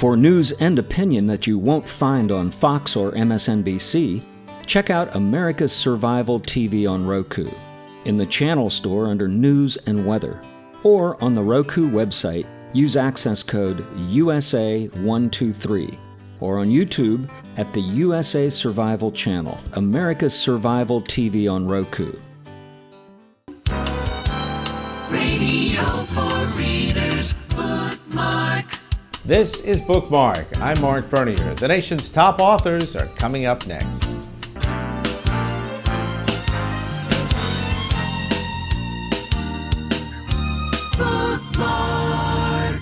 For news and opinion that you won't find on Fox or MSNBC, check out America's Survival TV on Roku, in the channel store under News and Weather, or on the Roku website, use access code USA123, or on YouTube at the USA Survival Channel, America's Survival TV on Roku. Radio for Readers, Bookmark. This is Bookmark. I'm Marc Bernier. The nation's top authors are coming up next. Bookmark.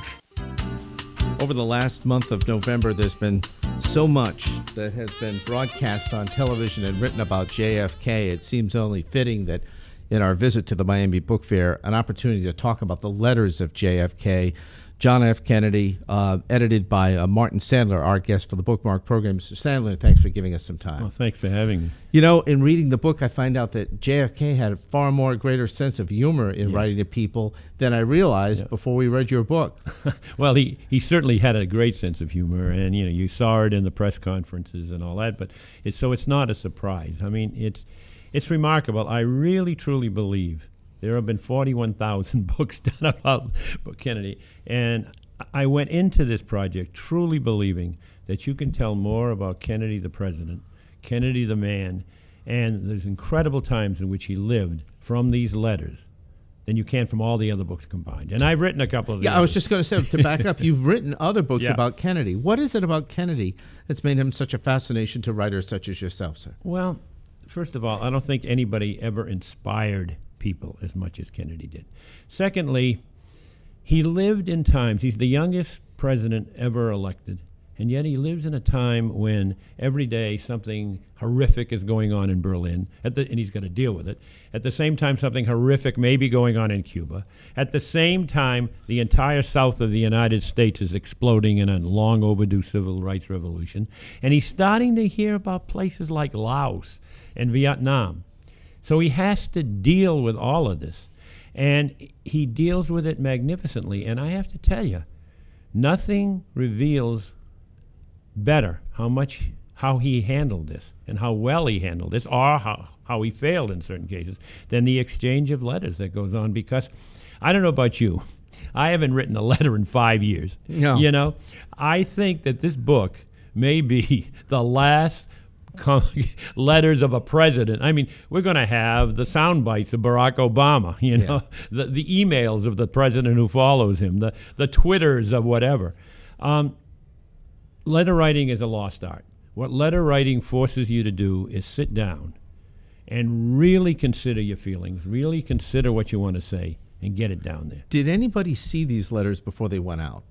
Over the last month of November, there's been so much that has been broadcast on television and written about JFK. It seems only fitting that in our visit to the Miami Book Fair, an opportunity to talk about the letters of JFK. John F. Kennedy, edited by Martin Sandler, our guest for the Bookmark program. Mr. Sandler, thanks for giving us some time. Well, thanks for having me. You know, in reading the book, I find out that JFK had a far more greater sense of humor in writing to people than I realized before we read your book. Well, he certainly had a great sense of humor, and you saw it in the press conferences and all that. But it's not a surprise. I mean, it's remarkable. I really truly believe there have been 41,000 books done about Kennedy, and I went into this project truly believing that you can tell more about Kennedy the president, Kennedy the man, and there's incredible times in which he lived from these letters than you can from all the other books combined. And I've written a couple of them. Yeah, I was just going to say, to back up, you've written other books about Kennedy. What is it about Kennedy that's made him such a fascination to writers such as yourself, sir? Well, first of all, I don't think anybody ever inspired people as much as Kennedy did. Secondly, he lived in times, he's the youngest president ever elected, and yet he lives in a time when every day something horrific is going on in Berlin, and he's got to deal with it. At the same time, something horrific may be going on in Cuba. At the same time, the entire south of the United States is exploding in a long overdue civil rights revolution, and he's starting to hear about places like Laos and Vietnam. So he has to deal with all of this, and he deals with it magnificently. And I have to tell you, nothing reveals better how he handled this and how well he handled this, or how he failed in certain cases, than the exchange of letters that goes on. Because I don't know about you, I haven't written a letter in 5 years. No. You know, I think that this book may be the last letters of a president. I mean, we're going to have the sound bites of Barack Obama, the emails of the president who follows him, the Twitters of whatever. Letter writing is a lost art. What letter writing forces you to do is sit down and really consider your feelings, really consider what you want to say, and get it down there. Did anybody see these letters before they went out?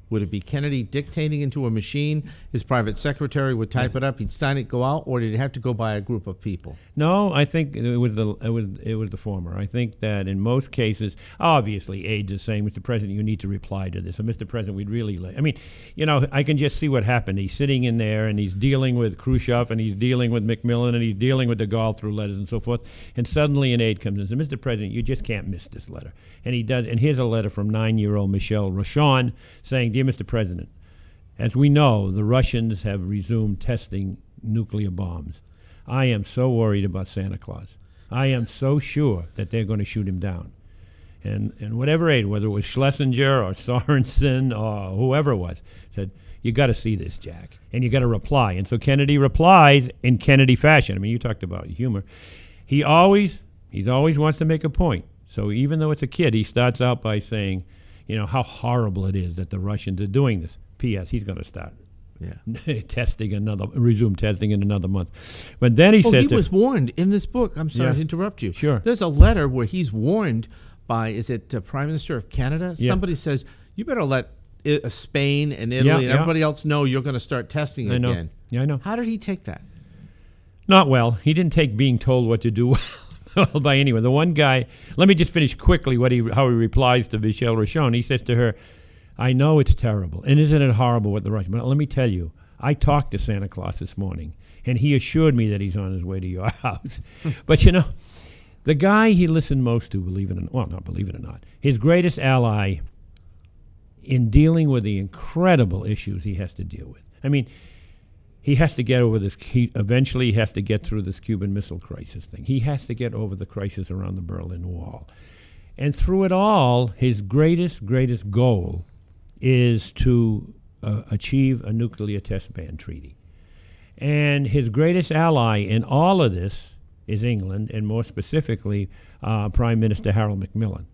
Would it be Kennedy dictating into a machine? His private secretary would type it up, he'd sign it, go out, or did it have to go by a group of people? No, I think it was the former. I think that in most cases, obviously, aides are saying, "Mr. President, you need to reply to this," or "Mr. President, we'd really like." I mean, I can just see what happened. He's sitting in there and he's dealing with Khrushchev and he's dealing with Macmillan and he's dealing with de Gaulle through letters and so forth. And suddenly an aide comes in and says, "Mr. President, you just can't miss this letter." And he does. And here's a letter from 9-year-old Michelle Rochon saying, "Dear Mr. President, as we know, the Russians have resumed testing nuclear bombs. I am so worried about Santa Claus. I am so sure that they're going to shoot him down." And whatever aide, whether it was Schlesinger or Sorensen or whoever it was, said, "You got to see this, Jack, and you got to reply." And so Kennedy replies in Kennedy fashion. I mean, you talked about humor. He always wants to make a point. So even though it's a kid, he starts out by saying, how horrible it is that the Russians are doing this. P.S. He's going to start resume testing in another month. But then he says... he was warned in this book. I'm sorry to interrupt you. Sure. There's a letter where he's warned by, is it Prime Minister of Canada? Yeah. Somebody says, you better let Spain and Italy and everybody else know you're going to start testing again. Yeah, I know. How did he take that? Not well. He didn't take being told what to do well by anyone. The one guy, let me just finish quickly how he replies to Michelle Rochon. He says to her, "I know it's terrible, and isn't it horrible what the Russians, but let me tell you, I talked to Santa Claus this morning, and he assured me that he's on his way to your house." But the guy he listened most to, not believe it or not, his greatest ally, in dealing with the incredible issues he has to deal with. I mean, he has to get over this. Eventually, he has to get through this Cuban Missile Crisis thing. He has to get over the crisis around the Berlin Wall. And through it all, his greatest goal is to achieve a nuclear test ban treaty. And his greatest ally in all of this is England, and more specifically, Prime Minister Harold Macmillan.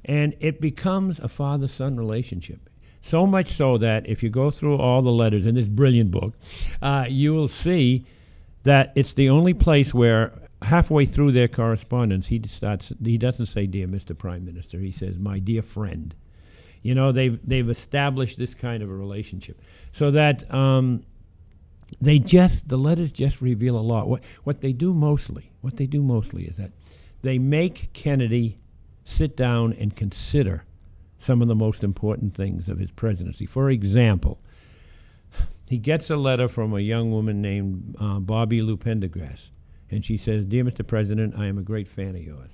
And it becomes a father-son relationship. So much so that if you go through all the letters in this brilliant book, you will see that it's the only place where halfway through their correspondence, he doesn't say, "Dear Mr. Prime Minister," he says, "My dear friend." You know, they've established this kind of a relationship. So that the letters just reveal a lot. What they do mostly is that they make Kennedy sit down and consider some of the most important things of his presidency. For example, he gets a letter from a young woman named Bobby Lou Pendergrass, and she says, "Dear Mr. President, I am a great fan of yours.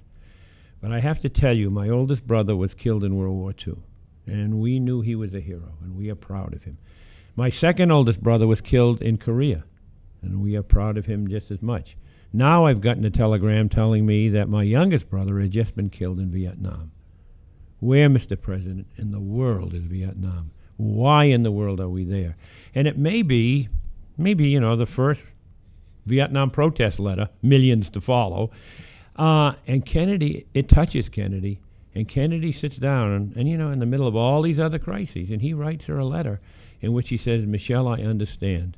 But I have to tell you, my oldest brother was killed in World War II, and we knew he was a hero, and we are proud of him. My second oldest brother was killed in Korea, and we are proud of him just as much. Now I've gotten a telegram telling me that my youngest brother has just been killed in Vietnam. Where, Mr. President, in the world is Vietnam? Why in the world are we there?" And it may be, the first Vietnam protest letter, millions to follow. And Kennedy, it touches Kennedy. And Kennedy sits down and, in the middle of all these other crises, and he writes her a letter in which he says, "Michelle, I understand,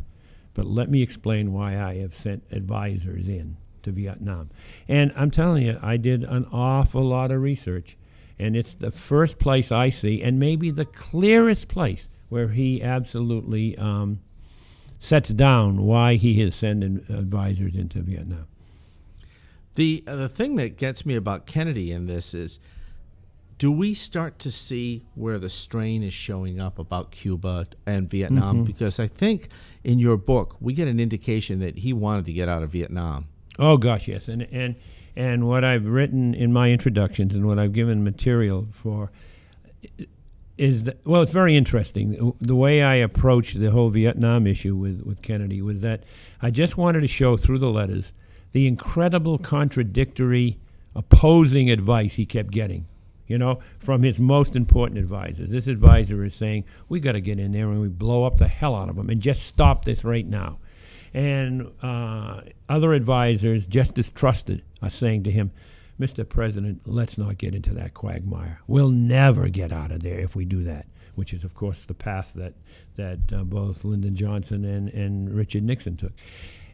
but let me explain why I have sent advisors in to Vietnam." And I'm telling you, I did an awful lot of research. And it's the first place I see, and maybe the clearest place, where he absolutely sets down why he is sending advisors into Vietnam. The thing that gets me about Kennedy in this is, do we start to see where the strain is showing up about Cuba and Vietnam? Mm-hmm. Because I think in your book, we get an indication that he wanted to get out of Vietnam. Oh, gosh, yes. And what I've written in my introductions and what I've given material for is that, well, it's very interesting. The way I approached the whole Vietnam issue with Kennedy was that I just wanted to show through the letters the incredible contradictory, opposing advice he kept getting, from his most important advisors. This advisor is saying, "We got to get in there and we blow up the hell out of them and just stop this right now." And other advisors, just as trusted, are saying to him, "Mr. President, let's not get into that quagmire. We'll never get out of there if we do that," which is, of course, the path that both Lyndon Johnson and Richard Nixon took.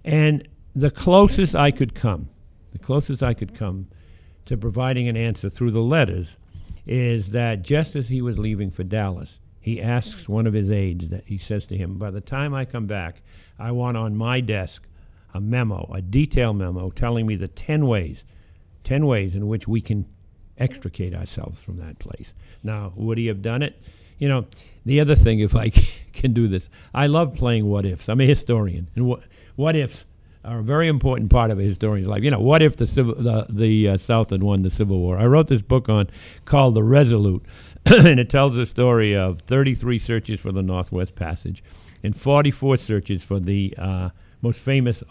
And the closest I could come to providing an answer through the letters is that just as he was leaving for Dallas, he asks one of his aides, that he says to him, "By the time I come back, I want on my desk a memo, a detailed memo, telling me the 10 ways in which we can extricate ourselves from that place." Now, would he have done it? The other thing, if I can do this, I love playing what ifs. I'm a historian, and what ifs are a very important part of a historian's life. What if the South had won the Civil War? I wrote this book called The Resolute, and it tells the story of 33 searches for the Northwest Passage and 44 searches for the most famous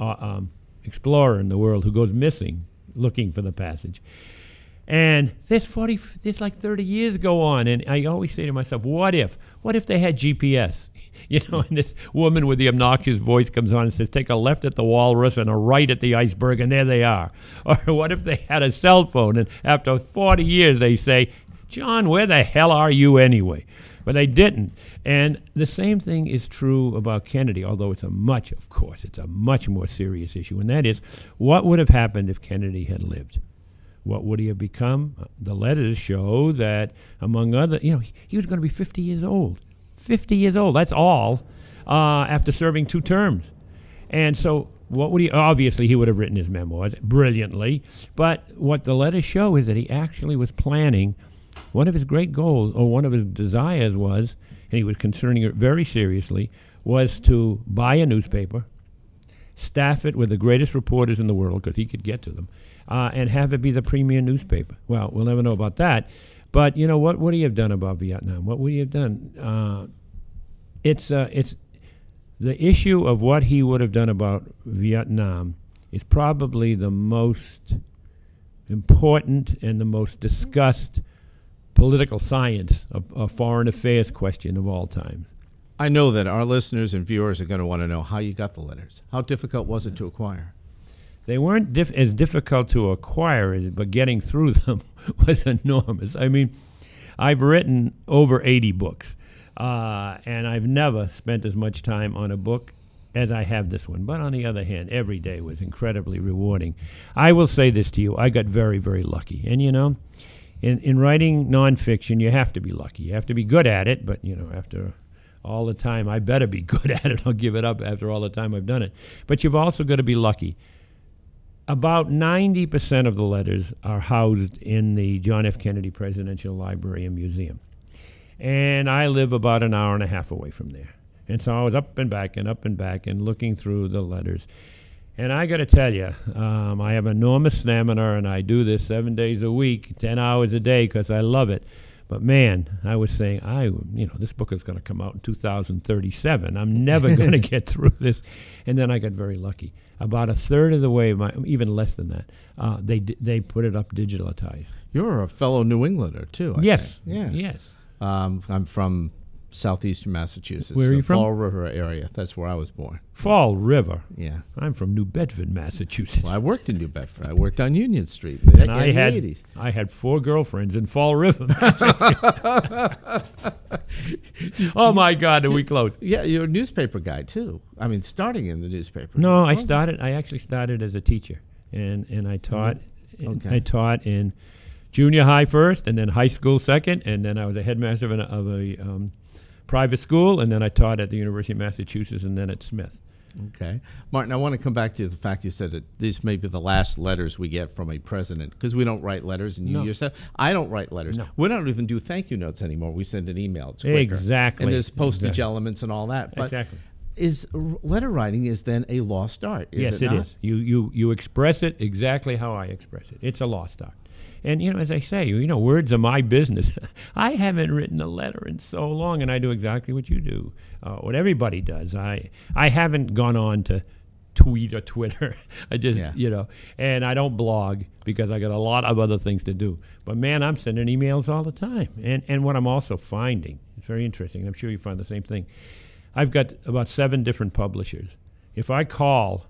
explorer in the world who goes missing looking for the passage. And there's like 30 years go on, and I always say to myself, what if they had GPS? And this woman with the obnoxious voice comes on and says, "Take a left at the walrus and a right at the iceberg," and there they are. Or what if they had a cell phone, and after 40 years they say, "John, where the hell are you anyway?" But they didn't. And the same thing is true about Kennedy, although it's a much more serious issue, and that is, what would have happened if Kennedy had lived? What would he have become? The letters show that, among other, he was going to be 50 years old. 50 years old, that's all, after serving 2 terms. And so what would he, obviously he would have written his memoirs brilliantly, but what the letters show is that he actually was planning, one of his great goals, or one of his desires was, and he was concerning it very seriously, was to buy a newspaper, staff it with the greatest reporters in the world, because he could get to them, and have it be the premier newspaper. Well, we'll never know about that, But you know what would he have done about Vietnam? What would he have done? It's the issue of what he would have done about Vietnam is probably the most important and the most discussed political science of foreign affairs question of all time. I know that our listeners and viewers are going to want to know how you got the letters. How difficult was it to acquire? They weren't as difficult to acquire, but getting through them was enormous. I mean, I've written over 80 books, and I've never spent as much time on a book as I have this one. But on the other hand, every day was incredibly rewarding. I will say this to you. I got very, very lucky. And, you know, in writing nonfiction, you have to be lucky. You have to be good at it, but, you know, after all the time, I better be good at it. I'll give it up after all the time I've done it. But you've also got to be lucky. About 90% of the letters are housed in the John F. Kennedy Presidential Library and Museum. And I live about an hour and a half away from there. And so I was up and back and looking through the letters. And I got to tell you, I have enormous stamina, and I do this 7 days a week, 10 hours a day, because I love it. But man, I was saying, this book is going to come out in 2037. I'm never going to get through this. And then I got very lucky. About a third of the way, even less than that, they put it up digitalized. You're a fellow New Englander too. Yes. I think. Yeah. Yes. I'm from southeastern Massachusetts. Where are you from? Fall River area. That's where I was born. Fall River. Yeah. I'm from New Bedford, Massachusetts. Well, I worked in New Bedford. I worked on Union Street in the 80s. I had 4 girlfriends in Fall River, Massachusetts. Oh my God, are we close? Yeah, you're a newspaper guy too. I mean, starting in the newspaper. No, I actually started as a teacher, and I taught. Okay. I taught in junior high first, and then high school second, and then I was a headmaster of a private school, and then I taught at the University of Massachusetts, and then at Smith. Okay. Martin, I want to come back to the fact you said that these may be the last letters we get from a president, because we don't write letters, and you yourself, I don't write letters. No. We don't even do thank you notes anymore. We send an email. It's quicker. Exactly. And there's postage elements and all that. But exactly. Letter writing is then a lost art, Yes, it is. You express it exactly how I express it. It's a lost art. And, you know, as I say, you know, words are my business. I haven't written a letter in so long, and I do exactly what you do, what everybody does. I haven't gone on to tweet or Twitter. I just, you know, and I don't blog because I got a lot of other things to do. But, man, I'm sending emails all the time. And what I'm also finding, it's very interesting, I'm sure you find the same thing, I've got about 7 different publishers. If I call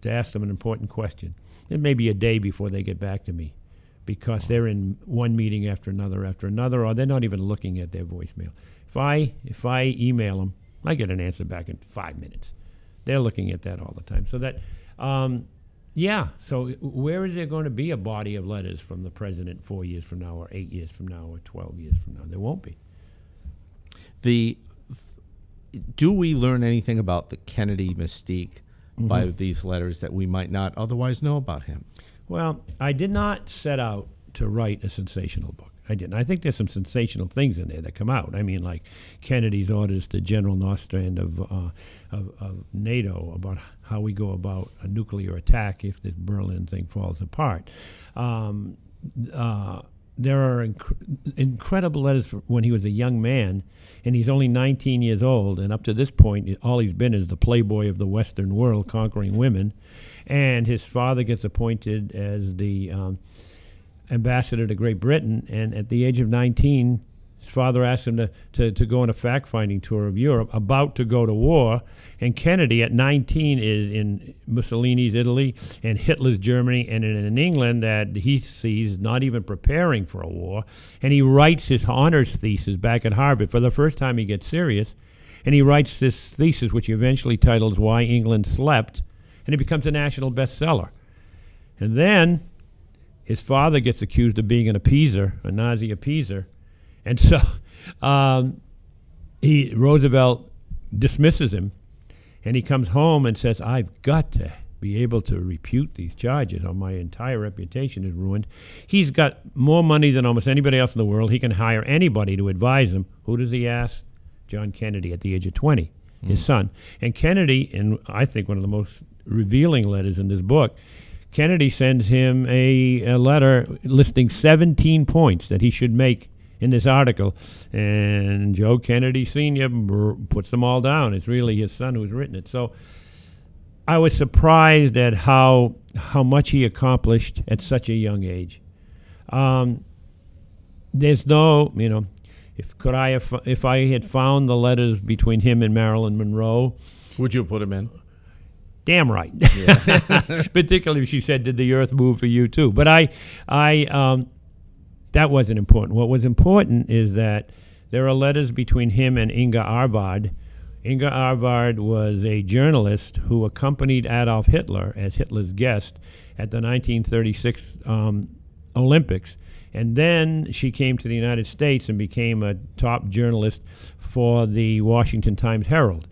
to ask them an important question, it may be a day before they get back to me, because they're in one meeting after another, or they're not even looking at their voicemail. If I email them, I get an answer back in 5 minutes. They're looking at that all the time. So that, so where is there going to be a body of letters from the president 4 years from now, or 8 years from now, or 12 years from now? There won't be. Do we learn anything about the Kennedy mystique by these letters that we might not otherwise know about him? Well, I did not set out to write a sensational book. I didn't. I think there's some sensational things in there that come out. I mean, like Kennedy's orders to General Nostrand of NATO about how we go about a nuclear attack if this Berlin thing falls apart. There are incredible letters when he was a young man, and he's only 19 years old, and up to this point, all he's been is the playboy of the Western world, conquering women. And his father gets appointed as the ambassador to Great Britain, and at the age of 19, his father asks him to go on a fact-finding tour of Europe, about to go to war, and Kennedy at 19 is in Mussolini's Italy and Hitler's Germany, and in England that he sees not even preparing for a war, and he writes his honors thesis back at Harvard. For the first time he gets serious, and he writes this thesis, which he eventually titles Why England Slept, and it becomes a national bestseller. And then his father gets accused of being an appeaser, a Nazi appeaser, and so Roosevelt dismisses him, and he comes home and says, I've got to be able to refute these charges, or my entire reputation is ruined. He's got more money than almost anybody else in the world. He can hire anybody to advise him. Who does he ask? John Kennedy at the age of 20, his son. And Kennedy, in I think one of the most revealing letters in this book, Kennedy sends him a letter listing 17 points that he should make in this article, and Joe Kennedy Sr. puts them all down. It's really his son who's written it. So I was surprised at how much he accomplished at such a young age. There's no, if I had found the letters between him and Marilyn Monroe, would you put him in? Damn right. Yeah. Particularly if she said, "Did the earth move for you too?" But that wasn't important. What was important is that there are letters between him and Inga Arvard. Inga Arvard was a journalist who accompanied Adolf Hitler as Hitler's guest at the 1936 Olympics. And then she came to the United States and became a top journalist for the Washington Times-Herald.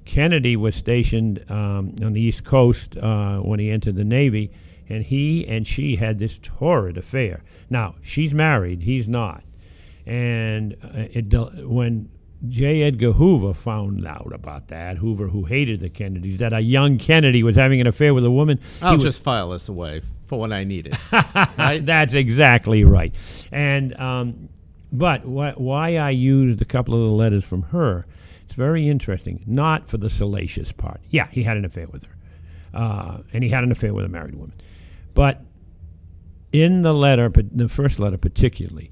Kennedy was stationed on the East Coast when he entered the Navy, and he and she had this torrid affair. Now, she's married, he's not. And when J. Edgar Hoover found out about that, Hoover, who hated the Kennedys, that a young Kennedy was having an affair with a woman. I'll just file this away for when I need it. Right? That's exactly right. And but why I used a couple of the letters from her, it's very interesting. Not for the salacious part. Yeah, he had an affair with her. And he had an affair with a married woman. But in the letter, the first letter particularly,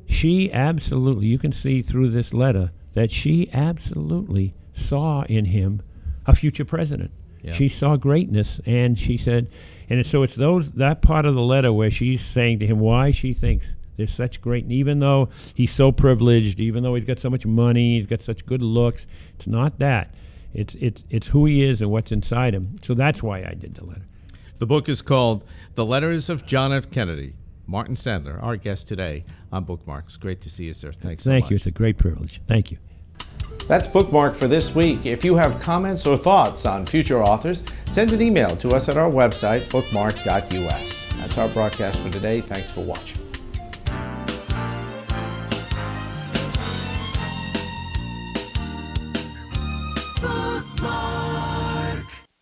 she absolutely, you can see through this letter that she absolutely saw in him a future president. Yeah. She saw greatness, and she said, and so it's that part of the letter where she's saying to him why she thinks there's such great, even though he's so privileged, even though he's got so much money, he's got such good looks, it's not that. It's who he is and what's inside him. So that's why I did the letter. The book is called The Letters of John F. Kennedy. Martin Sandler, our guest today on Bookmark. It's great to see you, sir. Thanks so much. Thank you. It's a great privilege. Thank you. That's Bookmark for this week. If you have comments or thoughts on future authors, send an email to us at our website, bookmark.us. That's our broadcast for today. Thanks for watching.